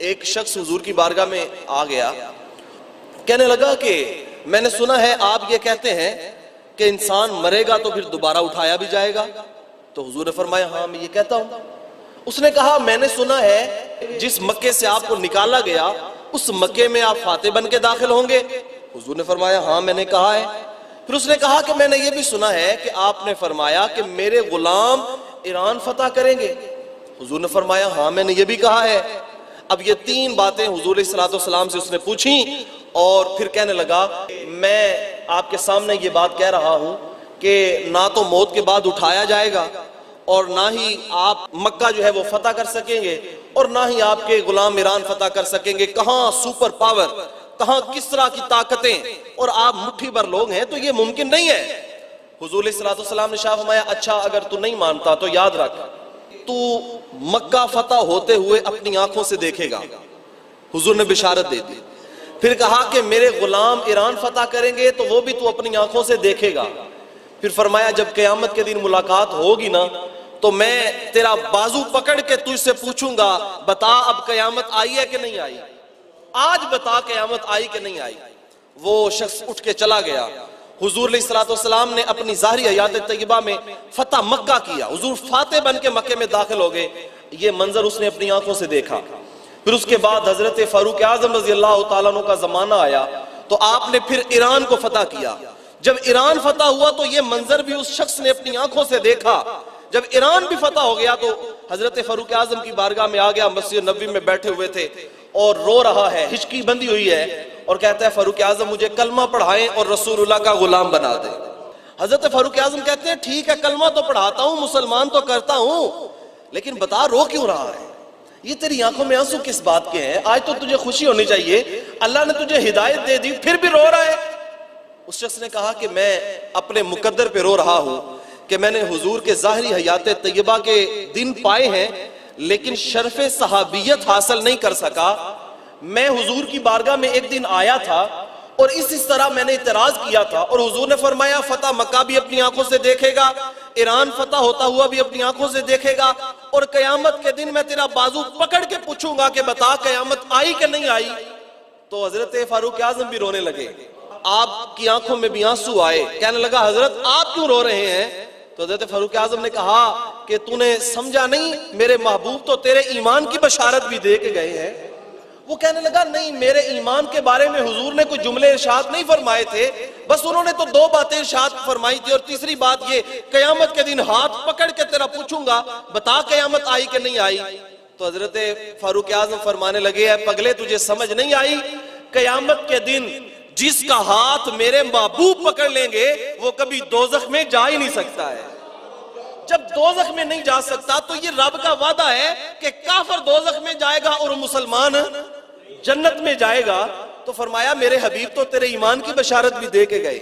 एक शख्स हुजूर की बारगाह में आ गया, कहने लगा कि मैंने सुना है आप ये कहते हैं कि इंसान मरेगा तो फिर दोबारा उठाया भी जाएगा। तो हुजूर ने फरमाया हाँ मैं ये कहता हूँ। उसने कहा मैंने सुना है जिस मक्के से आपको निकाला गया उस मक्के में आप फाते बन के दाखिल होंगे। हुजूर ने फरमाया हाँ मैंने कहा है। फिर उसने कहा कि मैंने ये भी सुना है कि आपने फरमाया कि मेरे गुलाम ईरान फतह करेंगे। हुजूर ने फरमाया हाँ मैंने ये भी कहा है। अब ये तीन बातें हुजूर सल्लल्लाहु अलैहि वसल्लम से उसने पूछी और फिर कहने लगा मैं आपके सामने ये बात कह रहा हूं कि ना तो मौत के बाद उठाया जाएगा और ना ही आप मक्का जो है वो फतह कर सकेंगे और ना ही आपके गुलाम ईरान फतह कर सकेंगे। कहां सुपर पावर, कहां किस तरह की ताकतें, और आप मुट्ठी भर लोग हैं, तो ये मुमकिन नहीं है। हुजूर सल्लल्लाहु अलैहि वसल्लम ने शाह फरमाया अच्छा अगर तू नहीं मानता तो याद रख, तू मक्का फतह होते हुए अपनी आंखों से देखेगा। हुजूर ने बिशारत दे दी। फिर कहा कि मेरे गुलाम ईरान फतह करेंगे तो वो भी तू अपनी आंखों से देखेगा। फिर फरमाया जब क़यामत के दिन मुलाकात होगी ना तो मैं तेरा बाजू पकड़ के तुझसे पूछूंगा बता अब क़यामत आई है कि नहीं आई, आज बता क़यामत आई कि नहीं आई। वो शख्स उठ के चला गया। हुजूर सल्लल्लाहु अलैहि वसल्लम ने अपनी ज़ाहिरी हयात तय्यबा में फतह मक्का किया। हुजूर फाते बन के मक्के में दाखिल हो गए। ये मंजर उसने अपनी आंखों से देखा। फिर उसके बाद हजरत फारूक आजम रज़ी अल्लाह तआला अन्हु का जमाना आया तो आपने फिर ईरान को फतह किया। जब ईरान फतह हुआ तो ये मंजर भी उस शख्स ने अपनी आंखों से देखा। जब ईरान भी फतह हो गया तो हजरत फारूक आजम की बारगाह में आ गया, मस्जिद नबी में बैठे हुए थे और रो रहा है, हिचकी बंधी हुई है और कहता है फारूक आजम मुझे कलमा पढ़ाएं और रसूलुल्लाह का गुलाम बना दे। हजरत फारूक आजम कहते हैं ठीक है कलमा तो पढ़ाता हूं, मुसलमान तो करता हूं, लेकिन बता रो क्यों रहा है, ये तेरी आंखों में आंसू किस बात के हैं? आज तो तुझे खुशी होनी चाहिए, अल्लाह ने तुझे हिदायत दे दी फिर भी रो रहा है। उस शख्स ने कहा कि मैं अपने मुकद्दर पे रो रहा हूं कि मैंने हुजूर के ज़ाहिरी हयात तय्यबा के दिन पाए हैं लेकिन शर्फ़े सहाबियत हासिल नहीं कर सका। मैं हुजूर की बारगाह में एक दिन आया था और इस तरह मैंने इतराज किया था और हुजूर ने फरमाया फतह मक्का भी अपनी आंखों से देखेगा, ईरान फतह होता हुआ भी अपनी आंखों से देखेगा और कयामत के दिन मैं तेरा बाजू पकड़ के पूछूंगा कि बता कयामत आई कि नहीं आई। तो हजरत फारूक आजम भी रोने लगे, आपकी आंखों में भी आंसू आए। कहने लगा हजरत आप क्यों रो रहे हैं? तो हजरत फारूक आजम ने कहा कि तूने समझा नहीं, मेरे महबूब तो तेरे ईमान की बशारत भी दे के गए हैं। वो कहने लगा नहीं, मेरे ईमान के बारे में हुजूर ने कोई जुमले इरशाद नहीं फरमाए थे, बस उन्होंने तो दो बातें इरशाद फरमाई थी और तीसरी बात ये कयामत के दिन हाथ पकड़ के तेरा पूछूंगा बता कयामत आई कि नहीं आई। तो हजरत फारूक आजम फरमाने लगे है पगले तुझे समझ नहीं आई, कयामत के दिन जिसका हाथ मेरे महबूब पकड़ लेंगे वो कभी दोजख में जा ही नहीं सकता है। जब दोजख में नहीं जा सकता तो ये रब का वादा है कि काफिर दोजख में जाएगा और मुसलमान जन्नत में जाएगा। तो फरमाया मेरे हबीब तो तेरे ईमान की बशारत भी दे के गए।